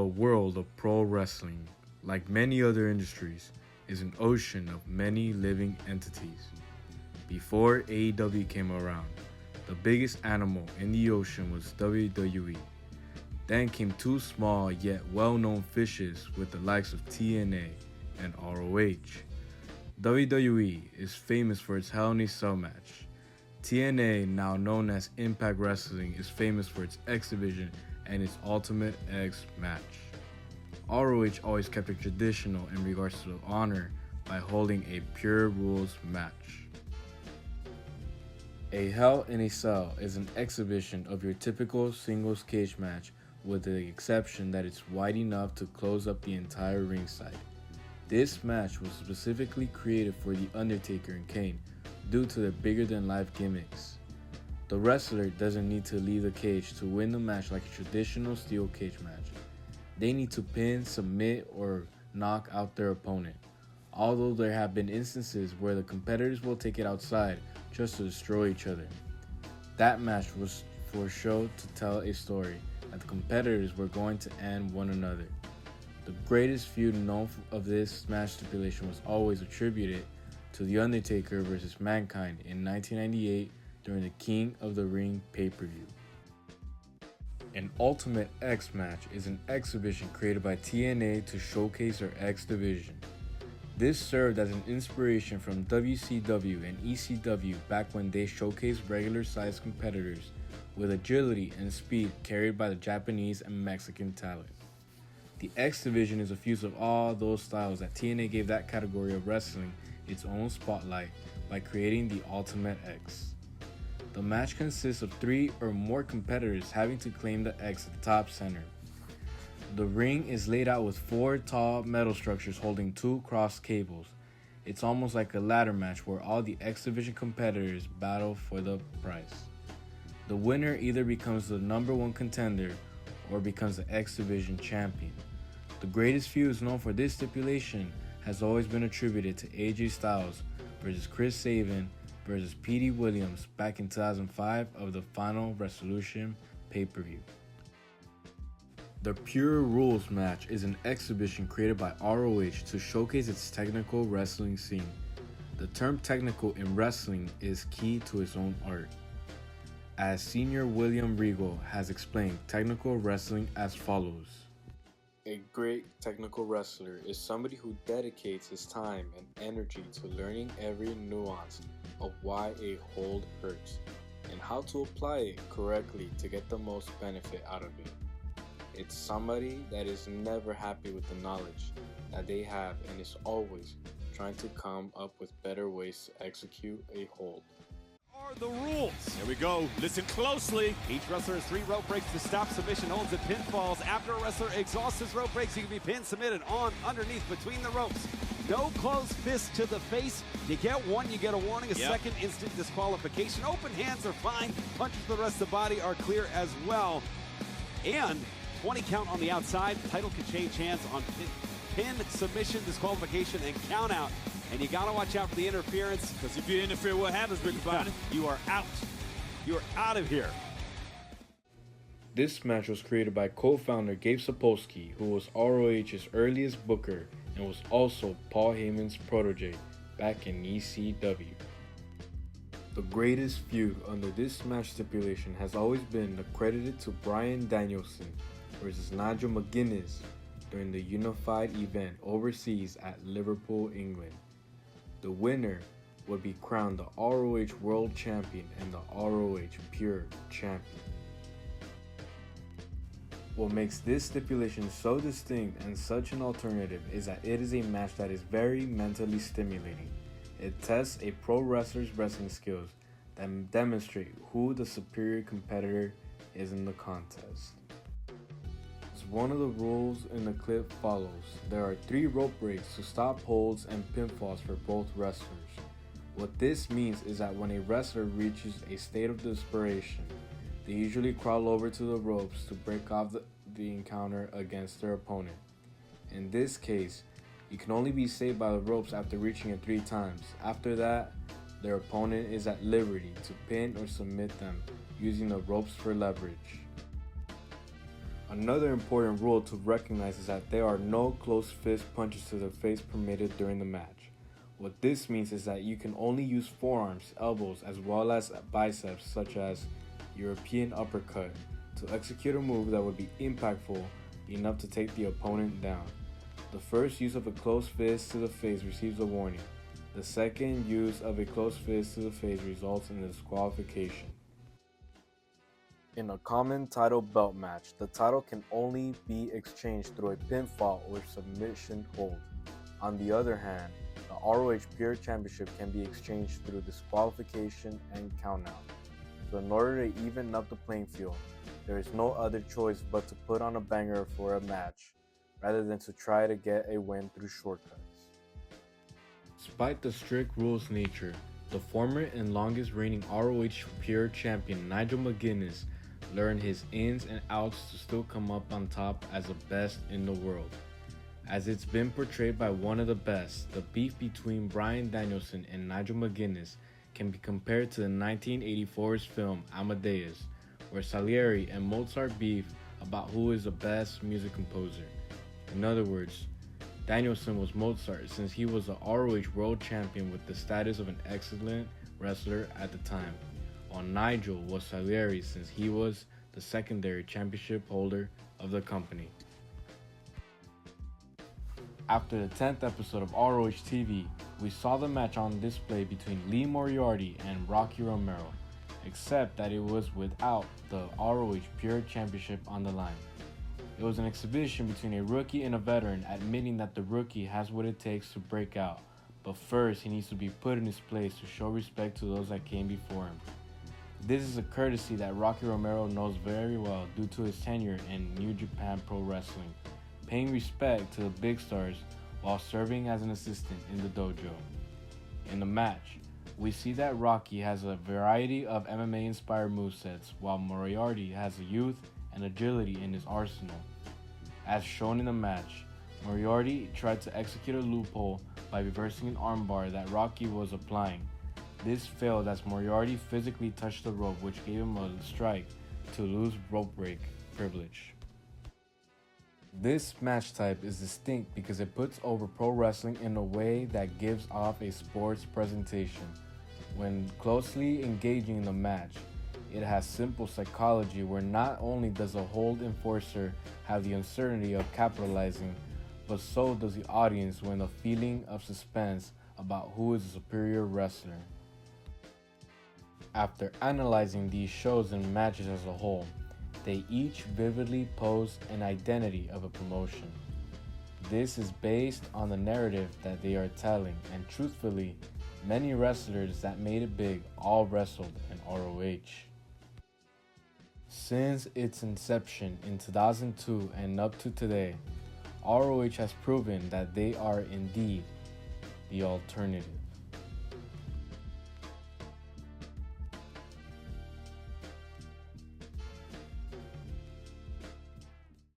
The world of pro wrestling, like many other industries, is an ocean of many living entities. Before AEW came around, the biggest animal in the ocean was WWE. Then came two small yet well-known fishes with the likes of TNA and ROH. WWE is famous for its Hell in a Cell match. TNA, now known as Impact Wrestling, is famous for its X Division and its Ultimate X match. ROH always kept it traditional in regards to honor by holding a pure rules match. A Hell in a Cell is an exhibition of your typical singles cage match, with the exception that it's wide enough to close up the entire ringside. This match was specifically created for The Undertaker and Kane due to their bigger-than-life gimmicks. The wrestler doesn't need to leave the cage to win the match like a traditional steel cage match. They need to pin, submit, or knock out their opponent, although there have been instances where the competitors will take it outside just to destroy each other. That match was for show to tell a story that the competitors were going to end one another. The greatest feud known of this match stipulation was always attributed to The Undertaker vs. Mankind in 1998 during the King of the Ring pay-per-view. An Ultimate X match is an exhibition created by TNA to showcase their X division. This served as an inspiration from WCW and ECW back when they showcased regular-sized competitors with agility and speed carried by the Japanese and Mexican talent. The X Division is a fuse of all those styles that TNA gave that category of wrestling its own spotlight by creating the Ultimate X. The match consists of 3 or more competitors having to claim the X at the top center. The ring is laid out with 4 tall metal structures holding 2 crossed cables. It's almost like a ladder match where all the X Division competitors battle for the prize. The winner either becomes the #1 contender or becomes the X Division champion. The greatest feud known for this stipulation has always been attributed to AJ Styles versus Chris Sabin versus Petey Williams back in 2005 of the Final Resolution pay-per-view. The Pure Rules match is an exhibition created by ROH to showcase its technical wrestling scene. The term technical in wrestling is key to its own art. As Senior William Regal has explained technical wrestling as follows. A great technical wrestler is somebody who dedicates his time and energy to learning every nuance of why a hold hurts and how to apply it correctly to get the most benefit out of it. It's somebody that is never happy with the knowledge that they have and is always trying to come up with better ways to execute a hold. Are the rules. Here we go. Listen closely. Each wrestler has 3 rope breaks to stop submission holds and pinfalls. After a wrestler exhausts his rope breaks, he can be pinned, submitted on, underneath, between the ropes. No closed fist to the face. You get one, you get a warning, a second instant disqualification. Open hands are fine. Punches to the rest of the body are clear as well. And 20 count on the outside. Title can change hands on pin, submission, disqualification, and count out. And you gotta watch out for the interference, because if you interfere, what happens, Big Body? You are out. You are out of here. This match was created by co-founder Gabe Sapolsky, who was ROH's earliest booker and was also Paul Heyman's protege back in ECW. The greatest feud under this match stipulation has always been accredited to Bryan Danielson versus Nigel McGuinness during the Unified event overseas at Liverpool, England. The winner would be crowned the ROH World Champion and the ROH Pure Champion. What makes this stipulation so distinct and such an alternative is that it is a match that is very mentally stimulating. It tests a pro wrestler's wrestling skills that demonstrate who the superior competitor is in the contest. As one of the rules in the clip follows, there are 3 rope breaks to stop holds and pinfalls for both wrestlers. What this means is that when a wrestler reaches a state of desperation, they usually crawl over to the ropes to break off the encounter against their opponent. In this case, you can only be saved by the ropes after reaching it 3 times. After that, their opponent is at liberty to pin or submit them using the ropes for leverage. Another important rule to recognize is that there are no close fist punches to the face permitted during the match. What this means is that you can only use forearms, elbows, as well as biceps such as European uppercut to execute a move that would be impactful enough to take the opponent down. The first use of a close fist to the face receives a warning. The second use of a close fist to the face results in a disqualification. In a common title belt match, the title can only be exchanged through a pinfall or submission hold. On the other hand, the ROH Pure Championship can be exchanged through disqualification and countout. So in order to even up the playing field, there is no other choice but to put on a banger for a match, rather than to try to get a win through shortcuts. Despite the strict rules nature, the former and longest reigning ROH Pure Champion Nigel McGuinness learned his ins and outs to still come up on top as the best in the world. As it's been portrayed by one of the best, the beef between Bryan Danielson and Nigel McGuinness can be compared to the 1984's film Amadeus, where Salieri and Mozart beef about who is the best music composer. In other words, Danielson was Mozart since he was the ROH World Champion with the status of an excellent wrestler at the time, while Nigel was Salieri since he was the secondary championship holder of the company. After the 10th episode of ROH TV, we saw the match on display between Lee Moriarty and Rocky Romero, except that it was without the ROH Pure Championship on the line. It was an exhibition between a rookie and a veteran, admitting that the rookie has what it takes to break out, but first he needs to be put in his place to show respect to those that came before him. This is a courtesy that Rocky Romero knows very well due to his tenure in New Japan Pro Wrestling, paying respect to the big stars while serving as an assistant in the dojo. In the match, we see that Rocky has a variety of MMA-inspired movesets, while Moriarty has a youth and agility in his arsenal. As shown in the match, Moriarty tried to execute a loophole by reversing an armbar that Rocky was applying. This failed as Moriarty physically touched the rope, which gave him a strike to lose rope break privilege. This match type is distinct because it puts over pro wrestling in a way that gives off a sports presentation. When closely engaging in the match, it has simple psychology where not only does the hold enforcer have the uncertainty of capitalizing, but so does the audience when the feeling of suspense about who is the superior wrestler. After analyzing these shows and matches as a whole, they each vividly pose an identity of a promotion. This is based on the narrative that they are telling, and truthfully, many wrestlers that made it big all wrestled in ROH. Since its inception in 2002 and up to today, ROH has proven that they are indeed the alternative.